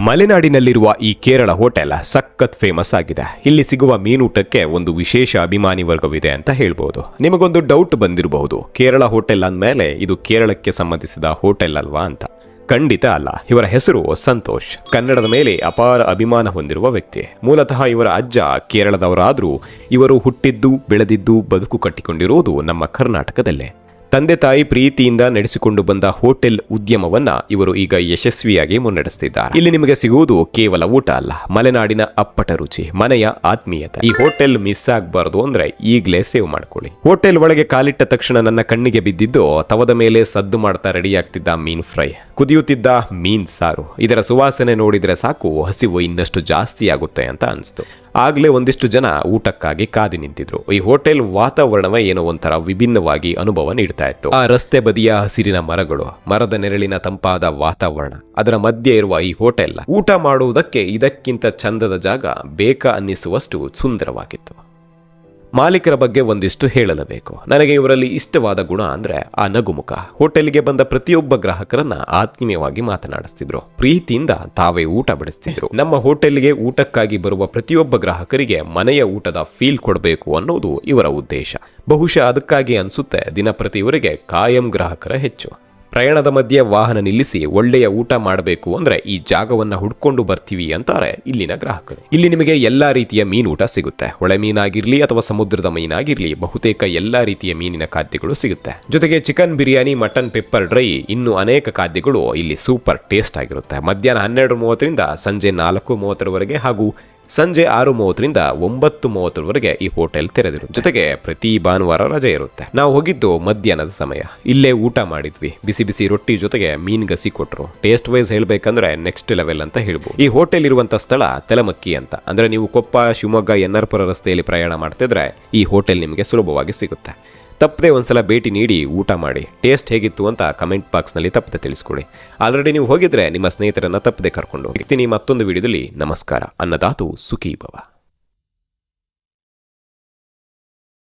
ಮಲೆನಾಡಿನಲ್ಲಿರುವ ಈ ಕೇರಳ ಹೋಟೆಲ್ ಸಖತ್ ಫೇಮಸ್ ಆಗಿದೆ. ಇಲ್ಲಿ ಸಿಗುವ ಮೀನೂಟಕ್ಕೆ ಒಂದು ವಿಶೇಷ ಅಭಿಮಾನಿ ವರ್ಗವಿದೆ ಅಂತ ಹೇಳ್ಬೋದು. ನಿಮಗೊಂದು ಡೌಟ್ ಬಂದಿರಬಹುದು, ಕೇರಳ ಹೋಟೆಲ್ ಅಂದಮೇಲೆ ಇದು ಕೇರಳಕ್ಕೆ ಸಂಬಂಧಿಸಿದ ಹೋಟೆಲ್ ಅಲ್ವಾ ಅಂತ. ಖಂಡಿತ ಅಲ್ಲ. ಇವರ ಹೆಸರು ಸಂತೋಷ್. ಕನ್ನಡದ ಮೇಲೆ ಅಪಾರ ಅಭಿಮಾನ ಹೊಂದಿರುವ ವ್ಯಕ್ತಿ. ಮೂಲತಃ ಇವರ ಅಜ್ಜ ಕೇರಳದವರಾದರೂ ಇವರು ಹುಟ್ಟಿದ್ದು ಬೆಳೆದಿದ್ದು ಬದುಕು ಕಟ್ಟಿಕೊಂಡಿರುವುದು ನಮ್ಮ ಕರ್ನಾಟಕದಲ್ಲೇ. ತಂದೆ ತಾಯಿ ಪ್ರೀತಿಯಿಂದ ನಡೆಸಿಕೊಂಡು ಬಂದ ಹೋಟೆಲ್ ಉದ್ಯಮವನ್ನ ಇವರು ಈಗ ಯಶಸ್ವಿಯಾಗಿ ಮುನ್ನಡೆಸುತ್ತಿದ್ದಾರೆ. ಇಲ್ಲಿ ನಿಮಗೆ ಸಿಗುವುದು ಕೇವಲ ಊಟ ಅಲ್ಲ, ಮಲೆನಾಡಿನ ಅಪ್ಪಟ ರುಚಿ, ಮನೆಯ ಆತ್ಮೀಯತೆ. ಈ ಹೋಟೆಲ್ ಮಿಸ್ ಆಗಬಾರದು ಅಂದ್ರೆ ಈಗಲೇ ಸೇವ್ ಮಾಡ್ಕೊಳ್ಳಿ. ಹೋಟೆಲ್ ಒಳಗೆ ಕಾಲಿಟ್ಟ ತಕ್ಷಣ ನನ್ನ ಕಣ್ಣಿಗೆ ಬಿದ್ದಿದ್ದು ತವದ ಮೇಲೆ ಸದ್ದು ಮಾಡ್ತಾ ರೆಡಿ ಆಗ್ತಿದ್ದ ಮೀನ್ ಫ್ರೈ, ಕುದಿಯುತ್ತಿದ್ದ ಮೀನ್ ಸಾರು. ಇದರ ಸುವಾಸನೆ ನೋಡಿದ್ರೆ ಸಾಕು ಹಸಿವು ಇನ್ನಷ್ಟು ಜಾಸ್ತಿ ಆಗುತ್ತೆ ಅಂತ ಅನಿಸ್ತು. ಆಗ್ಲೇ ಒಂದಿಷ್ಟು ಜನ ಊಟಕ್ಕಾಗಿ ಕಾದಿ ನಿಂತಿದ್ರು. ಈ ಹೋಟೆಲ್ ವಾತಾವರಣವೇ ಏನೋ ಒಂಥರ ವಿಭಿನ್ನವಾಗಿ ಅನುಭವ ನೀಡ್ತಾ ಇತ್ತು. ಆ ರಸ್ತೆ ಬದಿಯ ಹಸಿರಿನ ಮರಗಳು, ಮರದ ನೆರಳಿನ ತಂಪಾದ ವಾತಾವರಣ, ಅದರ ಮಧ್ಯೆ ಇರುವ ಈ ಹೋಟೆಲ್ ಊಟ ಮಾಡುವುದಕ್ಕೆ ಇದಕ್ಕಿಂತ ಚಂದದ ಜಾಗ ಬೇಕಾ ಅನ್ನಿಸುವಷ್ಟು ಸುಂದರವಾಗಿತ್ತು. ಮಾಲೀಕರ ಬಗ್ಗೆ ಒಂದಿಷ್ಟು ಹೇಳಲೇಬೇಕು. ನನಗೆ ಇವರಲ್ಲಿ ಇಷ್ಟವಾದ ಗುಣ ಅಂದ್ರೆ ಆ ನಗುಮುಖ. ಹೋಟೆಲ್ಗೆ ಬಂದ ಪ್ರತಿಯೊಬ್ಬ ಗ್ರಾಹಕರನ್ನ ಆತ್ಮೀಯವಾಗಿ ಮಾತನಾಡಿಸ್ತಿದ್ರು, ಪ್ರೀತಿಯಿಂದ ತಾವೇ ಊಟ ಬಡಿಸ್ತಿದ್ರು. ನಮ್ಮ ಹೋಟೆಲ್ಗೆ ಊಟಕ್ಕಾಗಿ ಬರುವ ಪ್ರತಿಯೊಬ್ಬ ಗ್ರಾಹಕರಿಗೆ ಮನೆಯ ಊಟದ ಫೀಲ್ ಕೊಡಬೇಕು ಅನ್ನೋದು ಇವರ ಉದ್ದೇಶ. ಬಹುಶಃ ಅದಕ್ಕಾಗಿ ಅನ್ಸುತ್ತೆ ದಿನಪ್ರತಿ ಇವರಿಗೆ ಕಾಯಂ ಗ್ರಾಹಕರ ಹೆಚ್ಚು. ಪ್ರಯಾಣದ ಮಧ್ಯೆ ವಾಹನ ನಿಲ್ಲಿಸಿ ಒಳ್ಳೆಯ ಊಟ ಮಾಡಬೇಕು ಅಂದ್ರೆ ಈ ಜಾಗವನ್ನ ಹುಡ್ಕೊಂಡು ಬರ್ತೀವಿ ಅಂತಾರೆ ಇಲ್ಲಿನ ಗ್ರಾಹಕರು. ಇಲ್ಲಿ ನಿಮಗೆ ಎಲ್ಲಾ ರೀತಿಯ ಮೀನೂಟ ಸಿಗುತ್ತೆ. ಹೊಳೆ ಮೀನಾಗಿರ್ಲಿ ಅಥವಾ ಸಮುದ್ರದ ಮೀನಾಗಿರ್ಲಿ, ಬಹುತೇಕ ಎಲ್ಲಾ ರೀತಿಯ ಮೀನಿನ ಖಾದ್ಯಗಳು ಸಿಗುತ್ತೆ. ಜೊತೆಗೆ chicken biryani, mutton pepper dry, ಇನ್ನು ಅನೇಕ ಖಾದ್ಯಗಳು ಇಲ್ಲಿ ಸೂಪರ್ ಟೇಸ್ಟ್ ಆಗಿರುತ್ತೆ. ಮಧ್ಯಾಹ್ನ 12:30ರಿಂದ ಸಂಜೆ 4:30ರವರೆಗೆ ಹಾಗೂ ಸಂಜೆ 6:30ರಿಂದ 9:30ರವರೆಗೆ ಈ ಹೋಟೆಲ್ ತೆರೆದಿರುತ್ತೆ. ಜೊತೆಗೆ ಪ್ರತಿ ಭಾನುವಾರ ರಜೆ ಇರುತ್ತೆ. ನಾವು ಹೋಗಿದ್ದು ಮಧ್ಯಾಹ್ನದ ಸಮಯ. ಇಲ್ಲೇ ಊಟ ಮಾಡಿದ್ವಿ. ಬಿಸಿ ಬಿಸಿ ರೊಟ್ಟಿ ಜೊತೆಗೆ ಮೀನ್ ಗಸಿ ಕೊಟ್ರು. ಟೇಸ್ಟ್ ವೈಸ್ ಹೇಳ್ಬೇಕಂದ್ರೆ ನೆಕ್ಸ್ಟ್ ಲೆವೆಲ್ ಅಂತ ಹೇಳ್ಬೋದು. ಈ ಹೋಟೆಲ್ ಇರುವಂತ ಸ್ಥಳ ತೆಲಮಕ್ಕಿ ಅಂತ. ಅಂದ್ರೆ ನೀವು ಕೊಪ್ಪ, ಶಿವಮೊಗ್ಗ, ಎನ್ಆರ್ಪುರ ರಸ್ತೆಯಲ್ಲಿ ಪ್ರಯಾಣ ಮಾಡ್ತಿದ್ರೆ ಈ ಹೋಟೆಲ್ ನಿಮಗೆ ಸುಲಭವಾಗಿ ಸಿಗುತ್ತೆ. ತಪ್ಪದೆ ಒಂದ್ಸಲ ಭೇಟಿ ನೀಡಿ ಊಟ ಮಾಡಿ. ಟೇಸ್ಟ್ ಹೇಗಿತ್ತು ಅಂತ ಕಮೆಂಟ್ ಬಾಕ್ಸ್ನಲ್ಲಿ ತಪ್ಪದೆ ತಿಳಿಸ್ಕೊಡಿ. ಆಲ್ರೆಡಿ ನೀವು ಹೋಗಿದ್ರೆ ನಿಮ್ಮ ಸ್ನೇಹಿತರನ್ನ ತಪ್ಪದೆ ಕರ್ಕೊಂಡು ಹೋಗ್ತೀನಿ. ಮತ್ತೊಂದು ವಿಡಿಯೋದಲ್ಲಿ ನಮಸ್ಕಾರ. ಅನ್ನದಾತು ಸುಖೀ ಭವ.